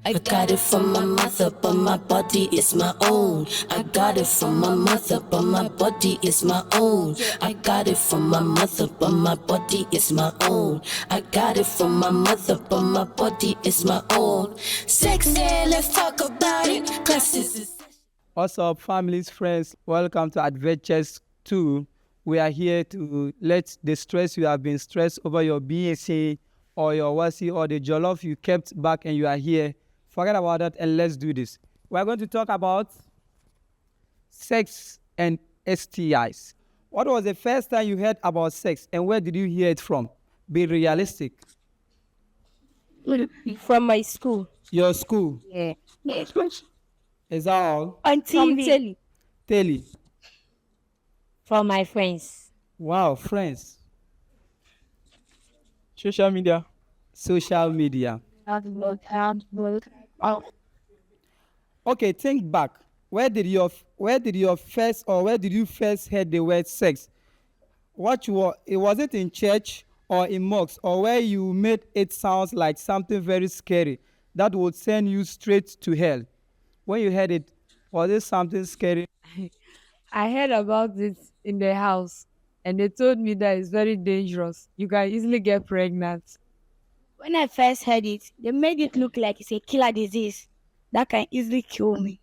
I got it from my mother, but my body is my own. I got it from my mother, but my body is my own. I got it from my mother, but my body is my own. I got it from my mother, but my body is my own. Sexy, let's talk about it. Classes. What's up, families, friends? Welcome to Adventures 2. We are here to let the stress you have been stressed over your BSA or your WASI or the jollof you kept back and you are here. Forget about that and let's do this. We're going to talk about sex and STIs. What was the first time you heard about sex and where did you hear it from? Be realistic. From my school. Your school. Yeah. Is that all? On TV. Telly. From my friends. Wow, friends. Social media. Social media. Okay, think back. Where did you first hear the word sex? Was it in church or in mosques or where you made it sound like something very scary that would send you straight to hell? When you heard it, was it something scary? I heard about it in the house and they told me that it's very dangerous. You can easily get pregnant. When I first heard it, they made it look like it's a killer disease that can easily kill me.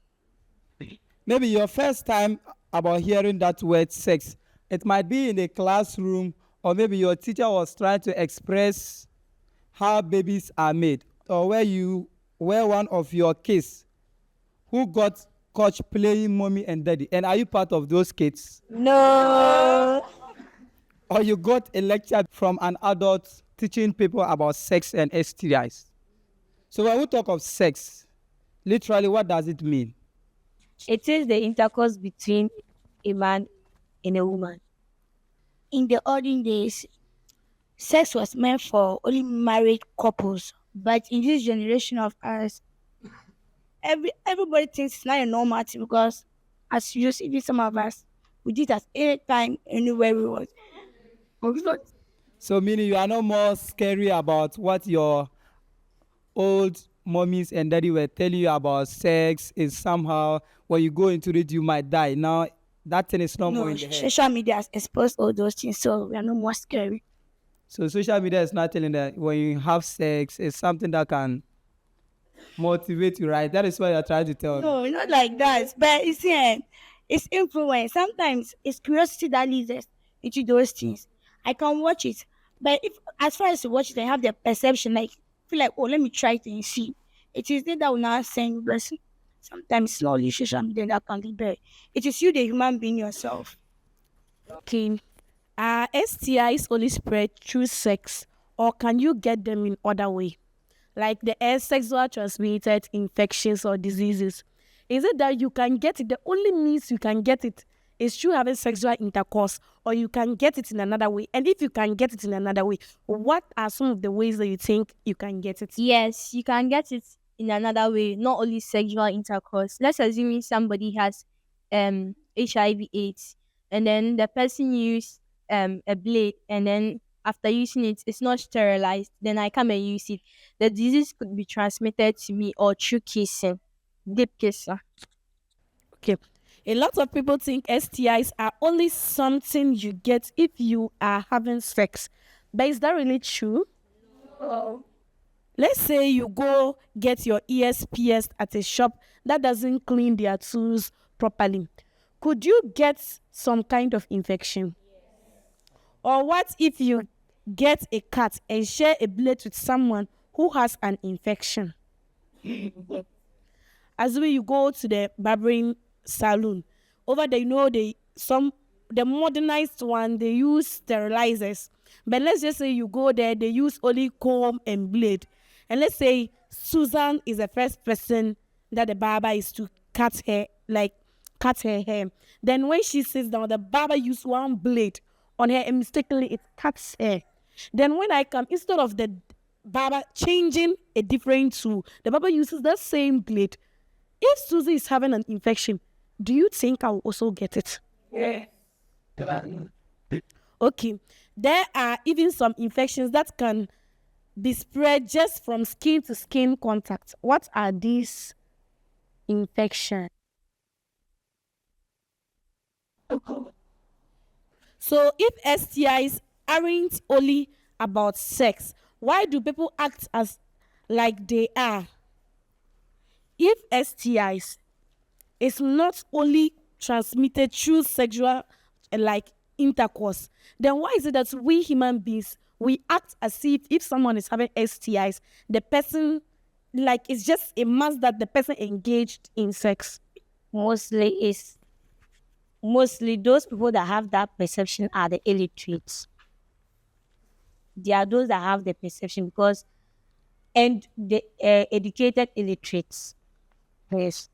Maybe your first time about hearing that word sex, it might be in a classroom or maybe your teacher was trying to express how babies are made or where you were one of your kids who got caught playing mommy and daddy. And are you part of those kids? No. Or you got a lecture from an adult teaching people about sex and STIs? So when we talk of sex, literally what does it mean? It is the intercourse between a man and a woman. In the olden days, sex was meant for only married couples. But in this generation of ours, everybody thinks it's not a normal thing because as you see, some of us, we did that anytime, anywhere we want. So meaning you are no more scary about what your old mommies and daddy were telling you about sex is somehow when you go into it you might die. Now that thing is no more in the head. Social media has exposed all those things, so we are no more scary. So social media is not telling that when you have sex it's something that can motivate you, right? That is what you're trying to tell me. No, not like that. But you see, it's influence. Sometimes it's curiosity that leads us into those things. I can watch it, but if as far as you watch it, I have the perception like feel like, oh, let me try it and see. It is there that will not send blessing. Sometimes slowly, social media that can be better. It is you, the human being yourself. Okay. Are STIs only spread through sex, or can you get them in other way? Like the sexual transmitted infections or diseases. Is it that you can get it? The only means you can get it is through having sexual intercourse, or you can get it in another way. And if you can get it in another way, what are some of the ways that you think you can get it? Yes, you can get it in another way, not only sexual intercourse. Let's assume somebody has HIV/AIDS, and then the person used a blade, and then after using it, it's not sterilized. Then I come and use it. The disease could be transmitted to me or through kissing, deep kissing. Okay. A lot of people think STIs are only something you get if you are having sex. But is that really true? Let's say you go get your ears pierced at a shop that doesn't clean their tools properly. Could you get some kind of infection? Or what if you get a cut and share a blade with someone who has an infection? As when you go to the barbering salon, over there, the modernized one, they use sterilizers. But let's just say you go there, they use only comb and blade. And let's say Susan is the first person that the barber is to cut her hair. Then when she sits down, the barber use one blade on her and mistakenly it cuts her. Then when I come, instead of the barber changing a different tool, the barber uses the same blade. If Susie is having an infection, do you think I will also get it? Yeah. Okay. There are even some infections that can be spread just from skin to skin contact. What are these infections? So if STIs aren't only about sex, why do people act as like they are? If STIs is not only transmitted through sexual like intercourse, then why is it that we human beings we act as if someone is having STIs, the person like it's just a must that the person engaged in sex? Mostly those people that have that perception are the illiterates. They are those that have the perception because and the educated illiterates. Yes.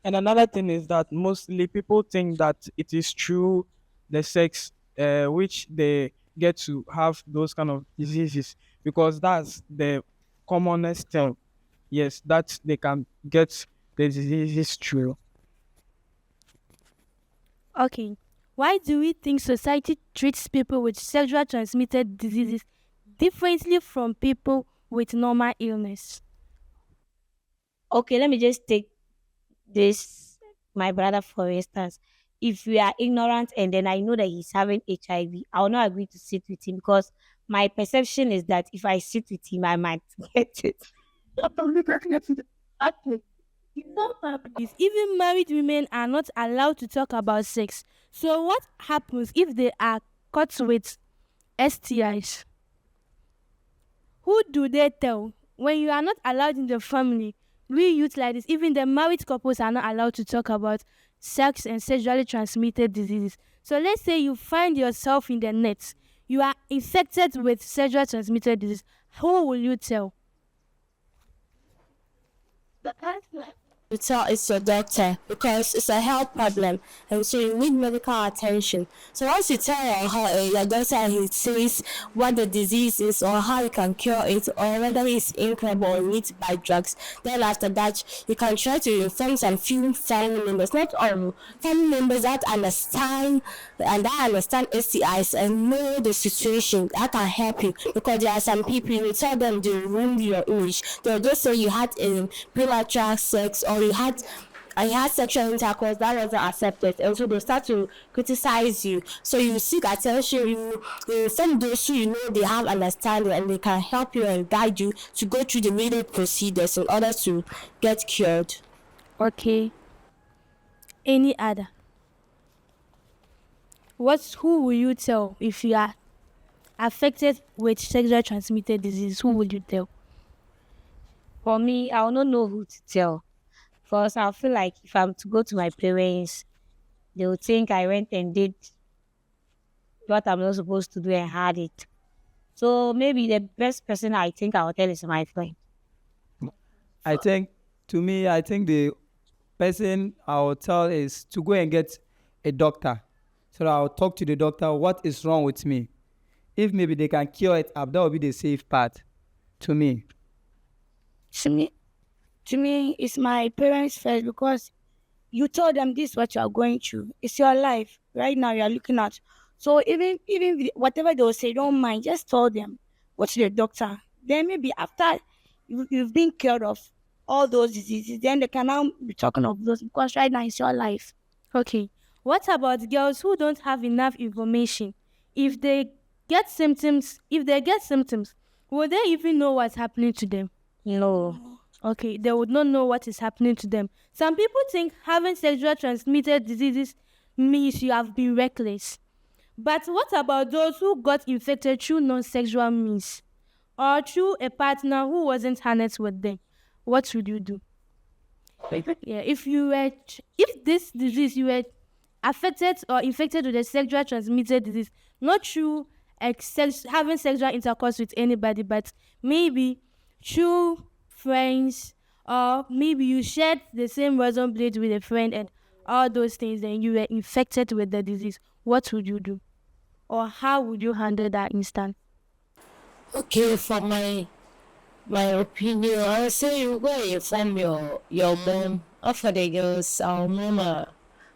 And another thing is that mostly people think that it is through the sex which they get to have those kind of diseases because that's the commonest term. Yes, that they can get the diseases through. Okay. Why do we think society treats people with sexual transmitted diseases differently from people with normal illness? Okay, let me just take this my brother for instance. If we are ignorant and then I know that he's having HIV, I will not agree to sit with him because my perception is that if I sit with him, I might get it. Even married women are not allowed to talk about sex. So what happens if they are caught with STIs? Who do they tell? When you are not allowed in the family, we youth like this, even the married couples are not allowed to talk about sex and sexually transmitted diseases. So let's say you find yourself in the net, you are infected with sexually transmitted disease. Who will you tell? To tell it's your doctor because it's a health problem and so you need medical attention. So once you tell your doctor and he says what the disease is or how you can cure it or whether it's incurable or you need to buy drugs, then after that you can try to inform some few family members, not all family members that understand STIs and know the situation that can help you because there are some people you tell them they ruin your image. They'll just say you had premature sex or you had sexual intercourse that wasn't accepted, and so they start to criticize you. So you seek attention, you send those who you know they have understanding and they can help you and guide you to go through the needed procedures in order to get cured. Okay. Any other? Who will you tell if you are affected with sexually transmitted disease? Who will you tell? For me, I will not know who to tell. Because I feel like if I'm to go to my parents, they will think I went and did what I'm not supposed to do and had it. So maybe the best person I think I will tell is my friend. I think, to me, I think the person I will tell is to go and get a doctor. So that I'll talk to the doctor, what is wrong with me? If maybe they can cure it up, that will be the safe part to me. To me, it's my parents first because you told them this is what you are going through. It's your life. Right now you are looking at. So whatever they will say, don't mind. Just tell them. Go to the doctor. Then maybe after you've been cured of all those diseases, then they can now be talking of those because right now it's your life. Okay. What about girls who don't have enough information? If they get symptoms, will they even know what's happening to them? No. Okay, they would not know what is happening to them. Some people think having sexual transmitted diseases means you have been reckless. But what about those who got infected through non-sexual means or through a partner who wasn't harnessed with them? What would you do? Yeah, if this disease you were affected or infected with a sexual transmitted disease, not through having sexual intercourse with anybody, but maybe through friends, or maybe you shared the same razor blade with a friend and all those things, then you were infected with the disease, what would you do? Or how would you handle that instant? Okay, for my opinion, I would say you go and inform your mom. Or for the girls, our mom are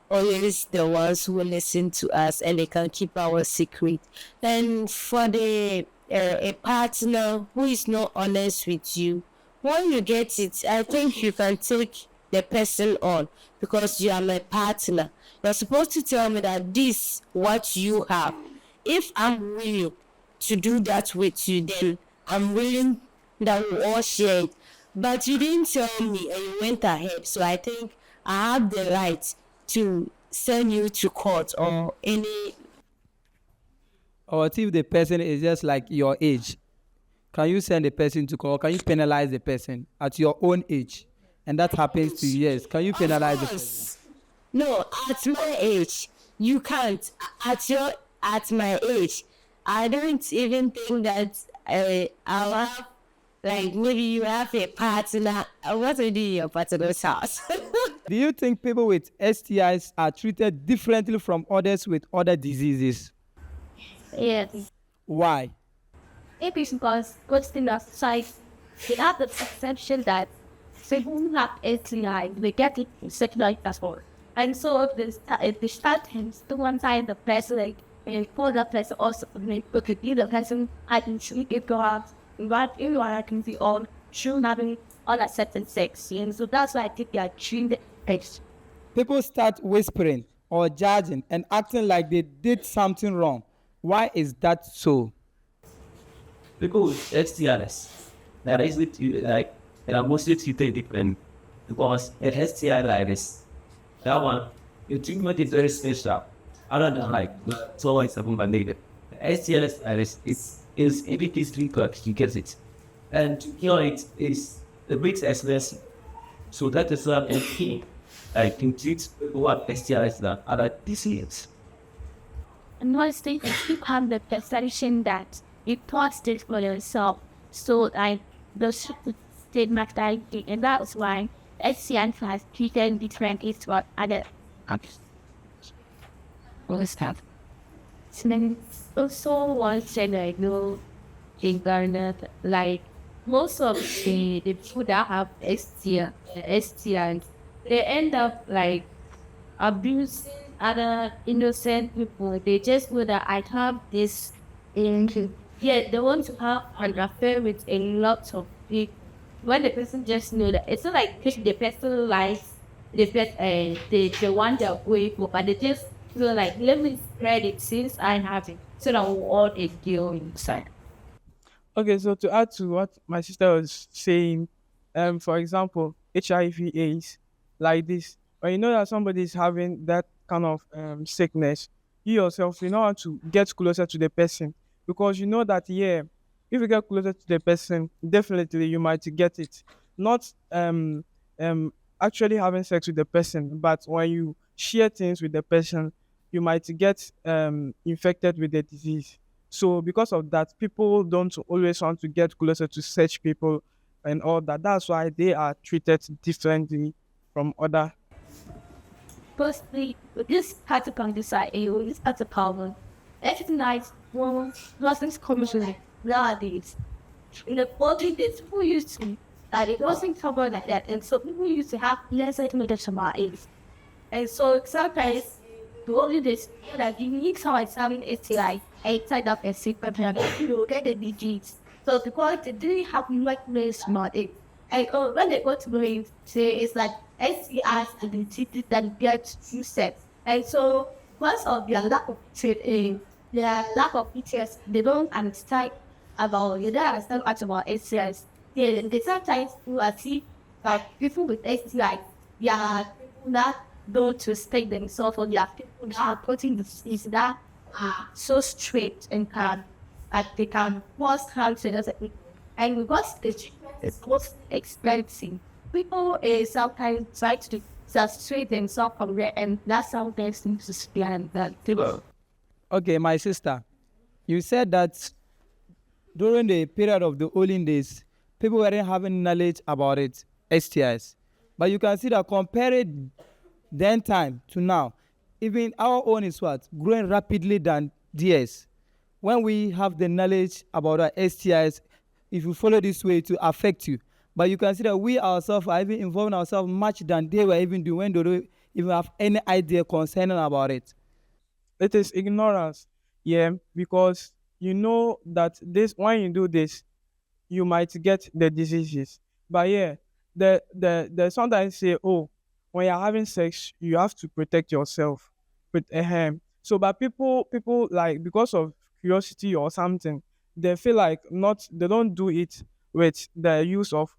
always the ones who will listen to us and they can keep our secret. And for the a partner who is not honest with you, when you get it, I think you can take the person on because you are my partner. You're supposed to tell me that this what you have. If I'm willing to do that with you, then I'm willing that we all share it. But you didn't tell me and you went ahead. So I think I have the right to send you to court or any. Or what if the person is just like your age? Can you send the person to court? Can you penalize the person at your own age? And that happens to you, yes. Can you Of penalize the person? course. No, at my age, you can't. At my age, I don't even think that I'll have, like, maybe you have a partner. What will do in your partner's house? Do you think people with STIs are treated differently from others with other diseases? Yes. Why? It is because good thing of society, they have the perception that people who have STI, they get it secondary passport. And so if they start things to one side the person like and for the person also could be the person I can see it go out but everyone I can see all true having all accepted sex. And so that's why I think they are treated as People start whispering or judging and acting like they did something wrong. Why is that so? People with STIs that are easily like that are mostly treated different because an STI virus, that one, your treatment is very special. Other than like someone is having malaria. The STI virus is if it is treated, you get it. And to cure it is the big expensive. So that is why I'm key. Like to treat people who have STIs that other diseases. and once they keep have the perception that you thought this for yourself. So like the stigmatizing and that's why SCN has treated different is what other what is that? So then also one thing I know in Ghana, like most of the people that have STIs, they end up like abusing other innocent people. They just know that I have this in yeah, they want to have an affair with a lot of people. When the person just know that it's not like the person likes the one they're going for, but they just feel like let me spread it since I have it so that we all a deal inside. Okay, so to add to what my sister was saying, for example, HIV/AIDS, like this, when you know that somebody is having that kind of sickness, you yourself you know how to get closer to the person because you know that yeah, if you get closer to the person, definitely you might get it. Not um actually having sex with the person, but when you share things with the person, you might get infected with the disease. So because of that, people don't always want to get closer to such people and all that. That's why they are treated differently from other. Firstly, this had to come decide this had a problem. Everything nice wasn't commercially nowadays. In the 40s, people used to that it wasn't covered like that, and so people used to have less information about it. And so sometimes the only this that you need someone having STI outside of a sick person, you get the disease. So because they didn't have much place about it. And when they go to the say it's like STIs and the diseases that get used. And so because of their lack of training, their lack of PTS, they don't understand they don't understand much about STIs. They sometimes you are see like people with STI, they are people that don't respect themselves or they are people that are putting the disease that are so straight and can that they can cause cancer as a people. And because the treatment is most expensive, people sometimes try to substitute themselves from there and that's how they seem to spend that table. Okay, my sister, you said that during the period of the olden days, people weren't having knowledge about it, STIs. But you can see that compare it then time to now, even our own is what? Growing rapidly than theirs. When we have the knowledge about our STIs, if you follow this way, to affect you. But you can see that we ourselves are even involving ourselves much than they were even doing when they don't even have any idea concerning about it. It is ignorance, yeah, because you know that this when you do this, you might get the diseases. But yeah, the sometimes say, oh, when you're having sex, you have to protect yourself with a ham. So, but people like because of curiosity or something, they feel like not they don't do it with the use of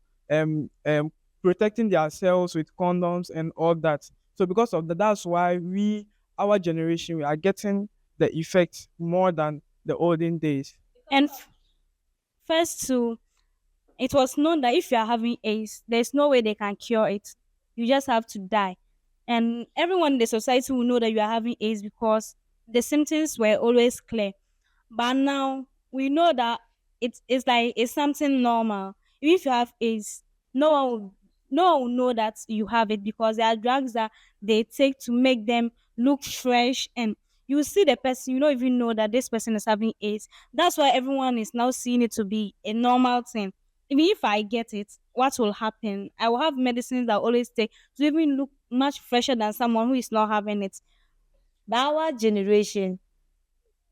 protecting themselves with condoms and all that. So because of that, that's why our generation we are getting the effect more than the olden days. And first too, it was known that if you are having AIDS, there's no way they can cure it. You just have to die. And everyone in the society will know that you are having AIDS because the symptoms were always clear. But now we know that it's like it's something normal. Even if you have AIDS, no one will, no one will know that you have it because there are drugs that they take to make them look fresh, and you see the person, you don't even know that this person is having AIDS. That's why everyone is now seeing it to be a normal thing. Even if I get it, what will happen? I will have medicines that I always take to even look much fresher than someone who is not having it. But our generation,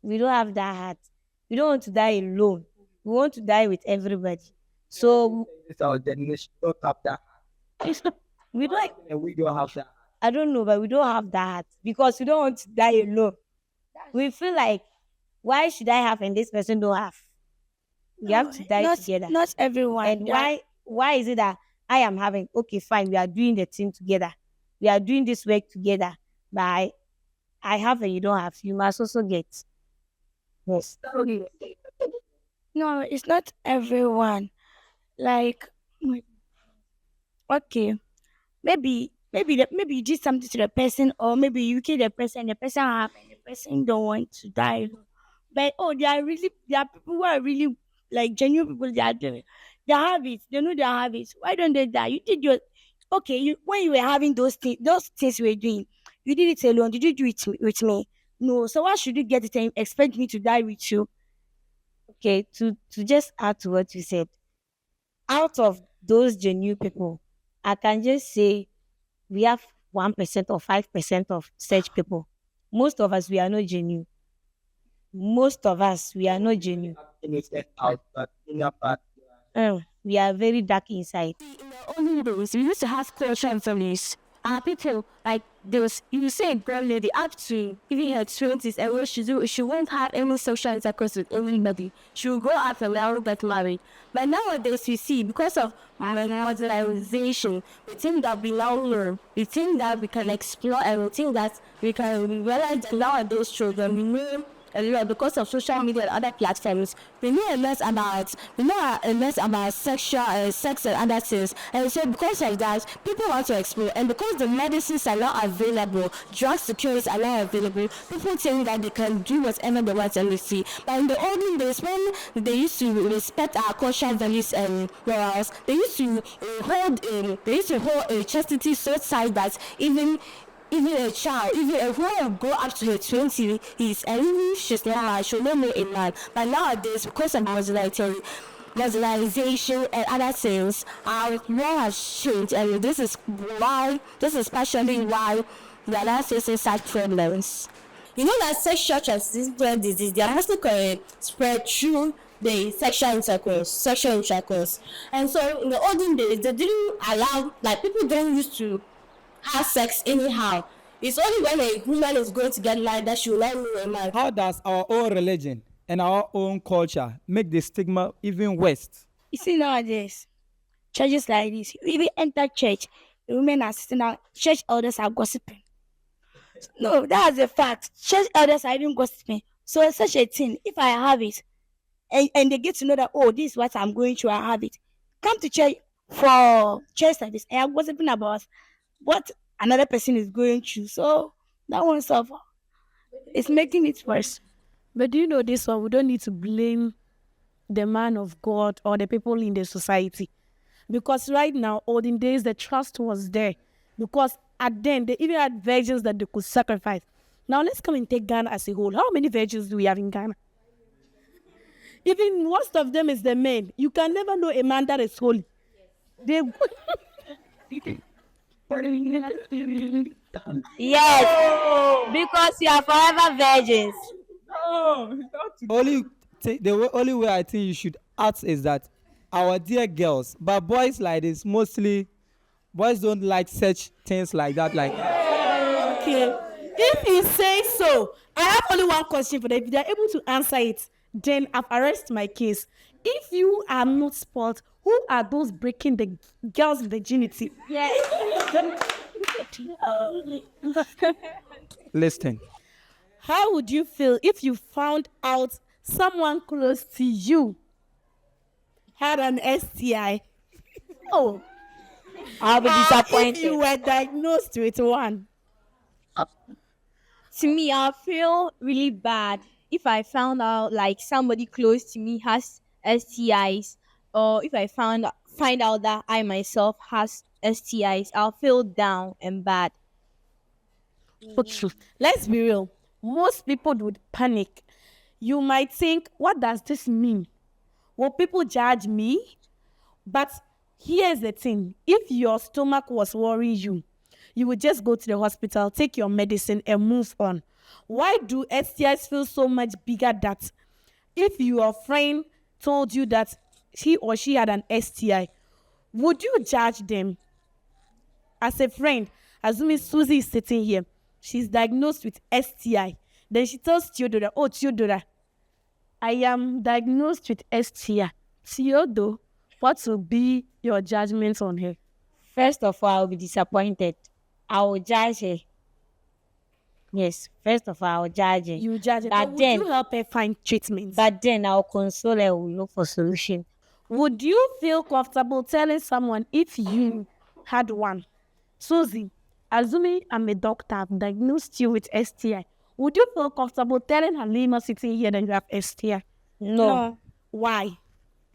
we don't have that heart. We don't want to die alone. We want to die with everybody. So It's our generation. Don't have that. we don't. And we don't have that. I don't know, but we don't have that heart because we don't want to die alone. We feel like, why should I have and this person don't have? We have to die not, together. Not everyone. And why is it that I am having, okay, fine, we are doing the thing together. We are doing this work together. But I have and you don't have. You must also get. Yes. No, it's not everyone. Like, okay, maybe you did something to the person, or maybe you kill the person, the person have, and the person don't want to die. But oh, there are people who are really like genuine people. They have it. They know they have it. Why don't they die? You did your okay. You when you were having those things you were doing, you did it alone. Did you do it with me? No. So why should you get it and expect me to die with you? Okay, to just add to what you said, out of those genuine people, I can just say we have 1% or 5% of such people. Most of us, we are not genuine. Most of us, we are not genuine. Out, but in your part, We are very dark inside. In the olden days, we used to have close families. People like there was you say a girl lady up to even her 20s and what she won't have any social intercourse with anybody. She will grow up and never get married. But nowadays we see because of modernization, we think that we now learn, we think that we can explore, and we think that we can realize that nowadays children we learn a lot because of social media and other platforms. We know less about sexual sex and other things. And so because of that, people want to explore. And because the medicines are not available, drug securities are not available, people think that they can do whatever they want and see. But in the olden days, when they used to respect our cultural values and morals, they used to hold a chastity so tight that even a child, even a woman go up to her 20, she's not she'll not know a man. But nowadays, because of marginalization and other things, our law has changed, and this is partially why we are not facing such problems. You know that sexual transmitted disease, they are mostly spread through the sexual intercourse. And so in the olden days, they didn't allow, like people don't used to have sex anyhow. It's only when a woman is going to get married that she will not know a man. How does our own religion and our own culture make the stigma even worse? You see nowadays, churches like this, you even enter church, the women are sitting down, church elders are gossiping. No, that's a fact. Church elders are even gossiping. So it's such a thing. If I have it, and they get to know that, oh, this is what I'm going through, I have it. Come to church for church service, and I'm gossiping about what another person is going through. So that one stuff is making it worse. But do you know this one? We don't need to blame the man of God or the people in the society. Because right now, olden days, the trust was there. Because at then, they even had virgins that they could sacrifice. Now, let's come and take Ghana as a whole. How many virgins do we have in Ghana? Even most of them is the men. You can never know a man that is holy. They... Yes, because you are forever virgins. Only only way I think you should act is that our dear girls, but boys like this mostly boys don't like such things like that. Like Okay. If you say so, I have only one question for them. If they are able to answer it, then I've arrested my case. If you are not sport, who are those breaking the girls' virginity? Yeah. listen, How would you feel if you found out someone close to you had an STI? Oh, I'll be if disappointed. you were diagnosed with one. To me, I feel really bad if I found out like somebody close to me has STIs, or if I find out that I myself has STIs. I'll feel down and bad. Okay. Let's be real. Most people would panic. You might think, what does this mean? Will people judge me? But here's the thing. If your stomach was worrying you, you would just go to the hospital, take your medicine, and move on. Why do STIs feel so much bigger that if your friend told you that he or she had an STI, would you judge them? As a friend, assuming Susie is sitting here, she's diagnosed with STI. Then she tells Theodora, oh, Theodora, I am diagnosed with STI. Theodore, what will be your judgment on her? First of all, I'll be disappointed. I will judge her. Yes, first of all, I will judge her. You judge her. But Would then- you help her find treatment? But then I'll console her, we'll look for solution. Would you feel comfortable telling someone if you had one? Susie, assuming I'm a doctor, I've diagnosed you with STI. Would you feel comfortable telling Halima sitting here that you have STI? No, Why?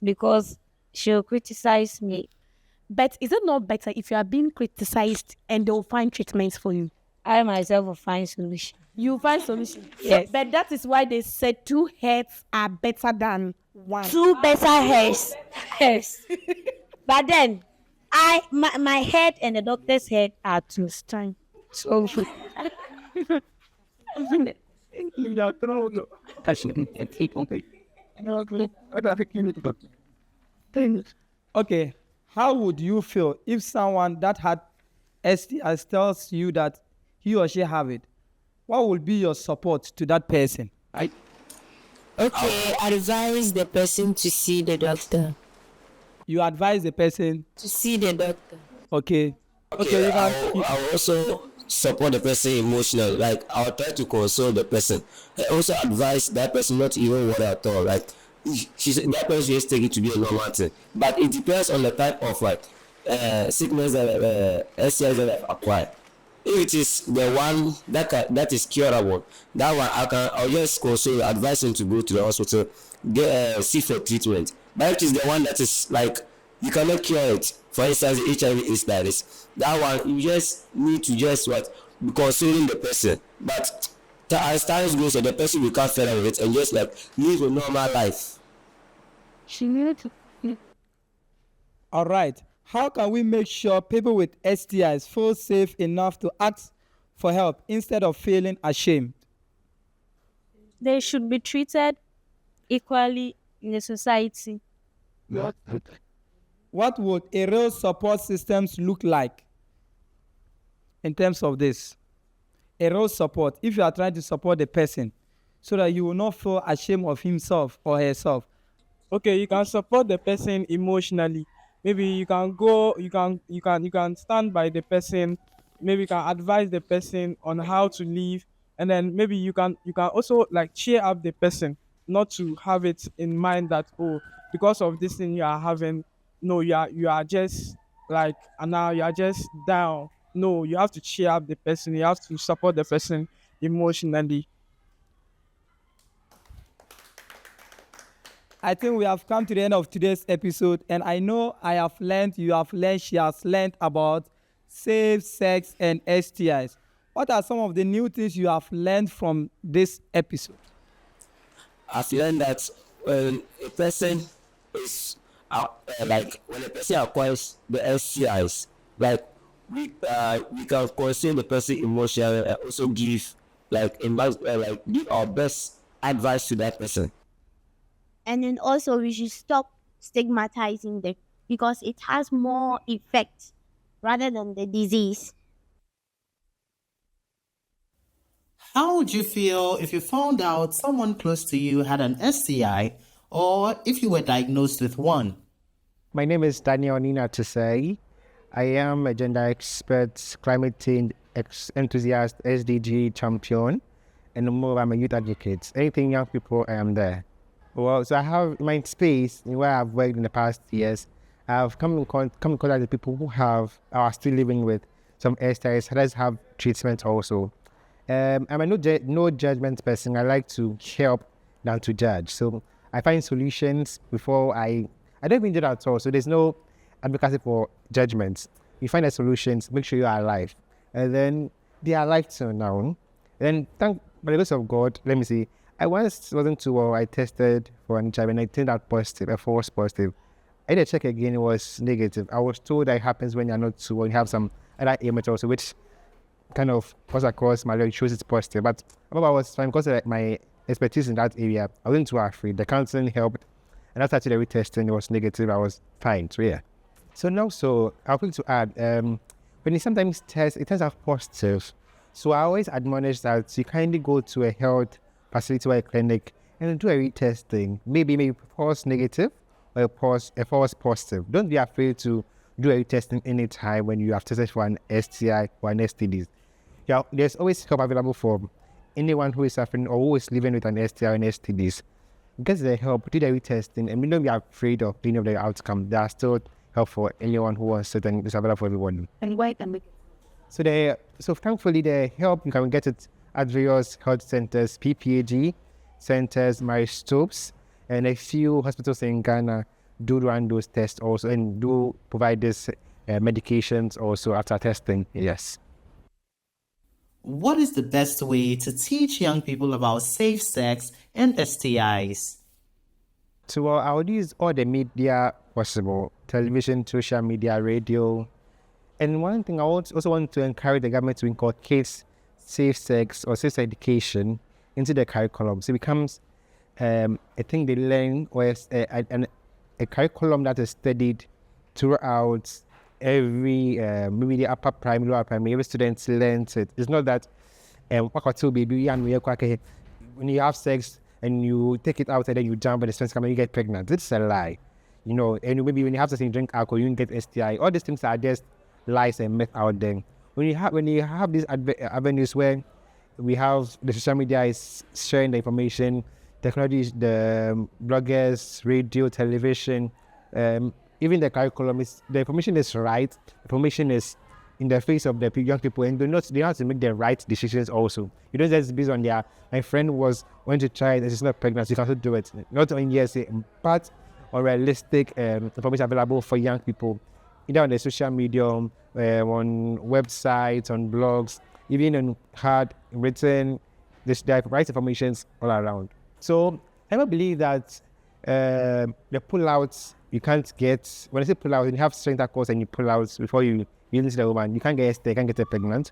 because she'll criticize me. But is it not better if you are being criticized and they'll find treatments for you? I myself will find solution. You find solution. Yes. But that is why they said 2 heads are better than one. 2 better hairs. Yes. But then, my head and the doctor's head are 2. Time. So, okay, how would you feel if someone that had STIs tells you that he or she have it? What will be your support to that person? Okay, advise the person to see the doctor. You advise the person, To see the doctor. okay, okay, you can, I will also support the person emotionally. Like I'll try to console the person. I also advise that person not to even worry at all. Like that person just take it to be a normal thing. But it depends on the type of like sickness that STIs that I've acquired. If it is the one that is curable, that one I'll just console, advise him to go to the hospital, get seek for treatment. But if it is the one that is like you cannot cure it, for instance, HIV is like this. That one you just need to just be consoling the person. But as time goes, the person will come further with it and just like live a normal life. all right. How can we make sure people with STIs feel safe enough to ask for help instead of feeling ashamed? They should be treated equally in the society. What would a real support systems look like in terms of this? A real support, if you are trying to support the person so that you will not feel ashamed of himself or herself. Okay, you can support the person emotionally. Maybe you can stand by the person. Maybe you can advise the person on how to live, and then maybe you can also like cheer up the person, not to have it in mind that, oh, because of this thing you are having, no, you are just like, and now you are just down. No, you have to cheer up the person. You have to support the person emotionally. I think we have come to the end of today's episode, and I know I have learned, you have learned, she has learned about safe sex and STIs. What are some of the new things you have learned from this episode? I've learned that when a person is like when a person acquires the STIs, like we can console the person emotionally and also give give our best advice to that person. And then also we should stop stigmatizing them because it has more effect rather than the disease. How would you feel if you found out someone close to you had an STI or if you were diagnosed with one? My name is Daniel Nina Tusai. I am a gender expert, climate change enthusiast, SDG champion, and more, I'm a youth advocate. Anything young people, I am there. Well, so I have my space where I've worked in the past years. I've come in contact with people who are still living with some STIs. Others have treatment also. I'm a no judgment person. I like to help than to judge. So I find solutions before I don't even do that at all. So there's no advocacy for judgments. You find the solutions, make sure you are alive. And then they are alive till now. Then by the grace of God, let me see. I once wasn't too well. I tested for an HIV and I turned out positive, a false positive. I did a check again, it was negative. I was told that it happens when you're not too well, you have some other ailment also, which kind of goes across malaria, shows it's positive. But I was fine because of my expertise in that area. I wasn't too afraid. The counseling helped. And after the retesting, it was negative. I was fine. So yeah. So now, I'll quick to add, when you sometimes test, it turns out positive. So I always admonish that you kindly go to a health facility or a clinic and do a retesting. Maybe false negative or a false positive. Don't be afraid to do a retesting anytime when you have tested for an STI or an STD. Yeah, there's always help available for anyone who is suffering or who is living with an STI or an STDs. Get the help, do the retesting, and don't be afraid of any of the outcome. There are still help for anyone who wants it, and it's available for everyone. And why can we? So thankfully, the help you can get it at various health centers, PPAG centers, marriage stops, and a few hospitals in Ghana do run those tests also and do provide these medications also after testing. Yes. What is the best way to teach young people about safe sex and STIs? So I would use all the media possible, television, social media, radio. And one thing I also want to encourage the government to inculcate safe sex or sex education into the curriculum. So it becomes a thing they learn, or a curriculum that is studied throughout every maybe the upper primary, lower primary. Every student learns it. It's not that when you have sex and you take it out and then you jump and the stress comes and you get pregnant. It's a lie. You know, and maybe when you have sex and you drink alcohol, you can get STI. All these things are just lies and myth out there. When you have these avenues where we have the social media is sharing the information, technology, the bloggers, radio, television, even the curriculum the information is right. Information is in the face of the young people, and they have to make the right decisions also. You don't just based on my friend went to try it and she's not pregnant, so you can also do it. Not only hearsay, but on realistic information available for young people, either on the social media, on websites, on blogs, even on hard written, the right informations all around. So I don't believe that the pullouts you can't get. When I say pull out, you have strength intercourse and you pull out before you into the woman. You can't get STI, you can't get pregnant.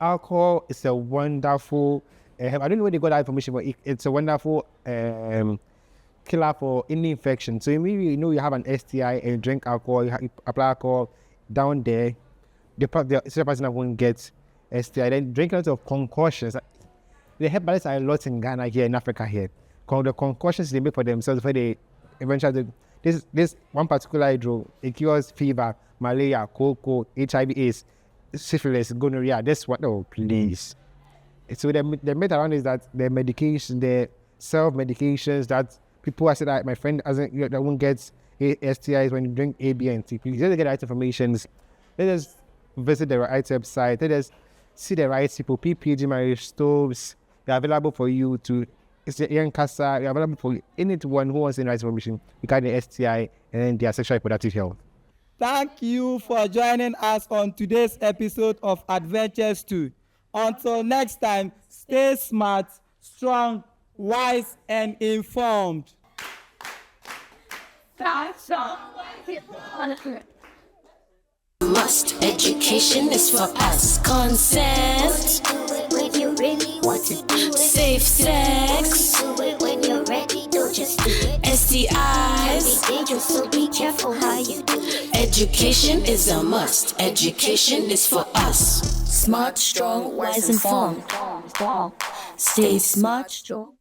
Alcohol is a wonderful. I don't know where they got that information, but it's a wonderful killer for any infection. So maybe you know you have an STI and you drink alcohol, you apply alcohol down there, the person won't get STI. Then drink a lot of concoctions. The herbalists are a lot in Ghana here, in Africa here. The concoctions they make for themselves before they eventually this one particular hydro, it cures fever, malaria, cold, HIV/AIDS, syphilis, gonorrhea. This what? Oh, please. So the myth around is that the medication, the self-medications that people are saying that my friend that won't get STIs when you drink A, B, and C. Please let us get the right information. Let us visit the right website. Let us see the right people. PPG marriage stoves. They're available for you to. It's the young casa. They're available for anyone who wants the right information regarding the STI and then their sexual reproductive health. Thank you for joining us on today's episode of Adventures 2. Until next time, stay smart, strong, wise, and informed. Must education is for us. Consent. Do it when you really want to. Safe sex. Do it when you're ready. Do just do it. STIs. Dangerous, so be careful how you do it. Education is a must. Education is for us. Smart, strong, wise, informed. Stay smart, strong.